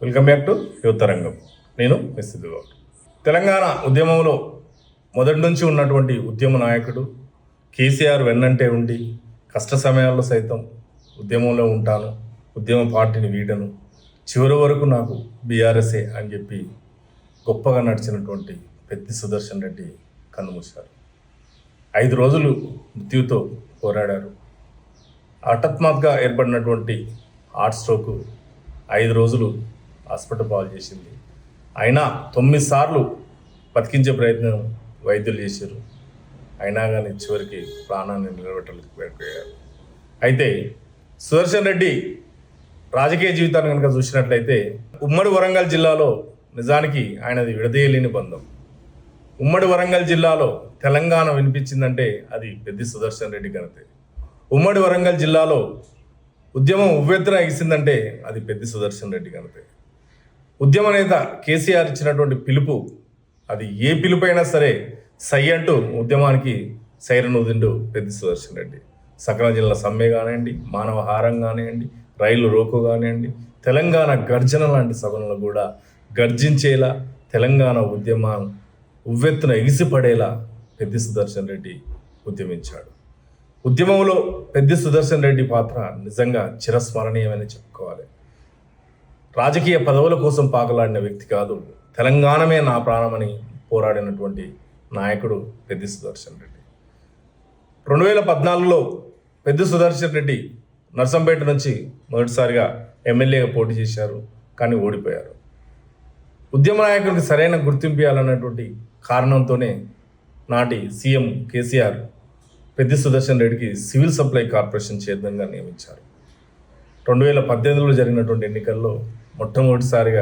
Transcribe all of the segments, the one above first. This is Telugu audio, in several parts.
వెల్కమ్ బ్యాక్ టు యువతరంగం. నేను మిస్సిద్ధు గౌడ్. తెలంగాణ ఉద్యమంలో మొదటి నుంచి ఉన్నటువంటి ఉద్యమ నాయకుడు కేసీఆర్ వెన్నంటే ఉండి కష్ట సమయాల్లో సైతం ఉద్యమంలో ఉంటాను, ఉద్యమ పార్టీని వీడను, చివరి వరకు నాకు బీఆర్ఎస్ఏ అని చెప్పి గొప్పగా నడిచినటువంటి పెద్ది సుదర్శన్ రెడ్డి కన్నుమూశారు. 5 రోజులు మృత్యుతో పోరాడారు. హఠాత్మత్తుగా ఏర్పడినటువంటి హార్ట్ స్ట్రోక్ 5 రోజులు హాస్పిటల్ పాలు చేసింది. అయినా 9 సార్లు బతికించే ప్రయత్నం వైద్యులు చేశారు. అయినా కానీ చివరికి ప్రాణాన్ని నిలబెట్టలేకపోయారు. అయితే సుదర్శన్ రెడ్డి రాజకీయ జీవితాన్ని కనుక చూసినట్లయితే ఉమ్మడి వరంగల్ జిల్లాలో నిజానికి ఆయనది విడదీయలేని బంధం. ఉమ్మడి వరంగల్ జిల్లాలో తెలంగాణ వినిపించిందంటే అది పెద్ది సుదర్శన్ రెడ్డి ఘనతే. ఉమ్మడి వరంగల్ జిల్లాలో ఉద్యమం ఉవ్వెత్తున ఎగిసిందంటే అది పెద్ది సుదర్శన్ రెడ్డి ఘనతే. ఉద్యమ నేత కేసీఆర్ ఇచ్చినటువంటి పిలుపు, అది ఏ పిలుపు అయినా సరే సై అంటూ ఉద్యమానికి సైరన్ ఉదిండు పెద్ది సుదర్శన్ రెడ్డి. సకల జిల్లా సమ్మె కానివ్వండి, మానవ హారం కానివ్వండి, రైలు రోకో కానివ్వండి, తెలంగాణ గర్జన లాంటి సభలను కూడా గర్జించేలా, తెలంగాణ ఉద్యమం ఉవ్వెత్తున ఎగిసిపడేలా పెద్ది సుదర్శన్ రెడ్డి ఉద్యమించాడు. ఉద్యమంలో పెద్ది సుదర్శన్ రెడ్డి పాత్ర నిజంగా చిరస్మరణీయమని చెప్పుకోవాలి. రాజకీయ పదవుల కోసం పాకలాడిన వ్యక్తి కాదు, తెలంగాణమే నా ప్రాణమని పోరాడినటువంటి నాయకుడు పెద్ది సుదర్శన్ రెడ్డి. 2014లో పెద్ది సుదర్శన్ రెడ్డి నర్సంపేట నుంచి మొదటిసారిగా ఎమ్మెల్యేగా పోటీ చేశారు, కానీ ఓడిపోయారు. ఉద్యమ నాయకుడికి సరైన గుర్తింపు ఇవ్వాలన్నటువంటి కారణంతోనే నాటి సీఎం కేసీఆర్ పెద్ది సుదర్శన్ రెడ్డికి సివిల్ సప్లై కార్పొరేషన్ చైర్మన్గా నియమించారు. 2018లో జరిగినటువంటి ఎన్నికల్లో మొట్టమొదటిసారిగా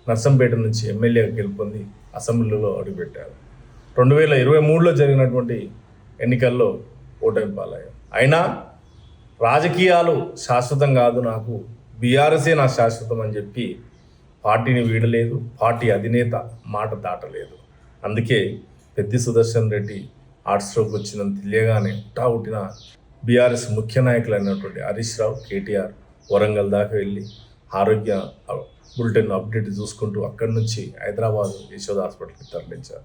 నర్సంపేట నుంచి ఎమ్మెల్యేగా గెలుపొంది అసెంబ్లీలో అడుగుపెట్టారు. 2023లో జరిగినటువంటి ఎన్నికల్లో ఓటమి పాలయ్యారు. అయినా రాజకీయాలు శాశ్వతం కాదు, నాకు బీఆర్ఎస్ఏ నా శాశ్వతం అని చెప్పి పార్టీని వీడలేదు, పార్టీ అధినేత మాట దాటలేదు. అందుకే పెద్ది సుదర్శన్ రెడ్డి హార్ట్ స్ట్రోక్ వచ్చిందని తెలియగానే ఉట్టిన బీఆర్ఎస్ ముఖ్య నాయకులు అయినటువంటి హరీష్ రావు, కేటీఆర్ వరంగల్ దాకా వెళ్ళి ఆరోగ్య బులెటిన్ అప్డేట్ చూసుకుంటూ అక్కడి నుంచి హైదరాబాద్ యశోద హాస్పిటల్కి తరలించారు.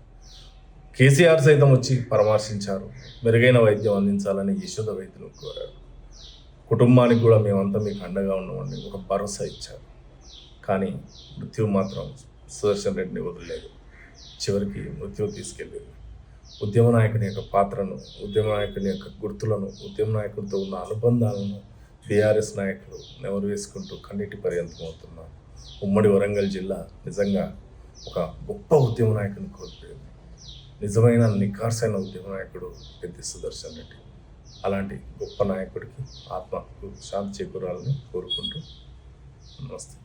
కేసీఆర్ సైతం వచ్చి పరామర్శించారు, మెరుగైన వైద్యం అందించాలని యశోద వైద్యులు కోరారు. కుటుంబానికి కూడా మేమంతా మీకు అండగా ఉన్నామని ఒక భరోసా ఇచ్చారు. కానీ మృత్యు మాత్రం సుదర్శన్ రెడ్డిని వదిలేదు, చివరికి మృత్యువు తీసుకెళ్ళింది. ఉద్యమ నాయకుని యొక్క పాత్రను, ఉద్యమ నాయకుని యొక్క గుర్తులను, ఉద్యమ నాయకులతో ఉన్న అనుబంధాలను బీఆర్ఎస్ నాయకులు నెవరు వేసుకుంటూ కన్నీటి పర్యంతం అవుతున్నారు. ఉమ్మడి వరంగల్ జిల్లా నిజంగా ఒక గొప్ప ఉద్యమ నాయకుని కోల్పోయింది. నిజమైన నిఖార్సైన ఉద్యమ నాయకుడు పెద్ది సుదర్శన్ రెడ్డి. అలాంటి గొప్ప నాయకుడికి ఆత్మకు శాంతి చేకూరాలని కోరుకుంటూ నమస్తే.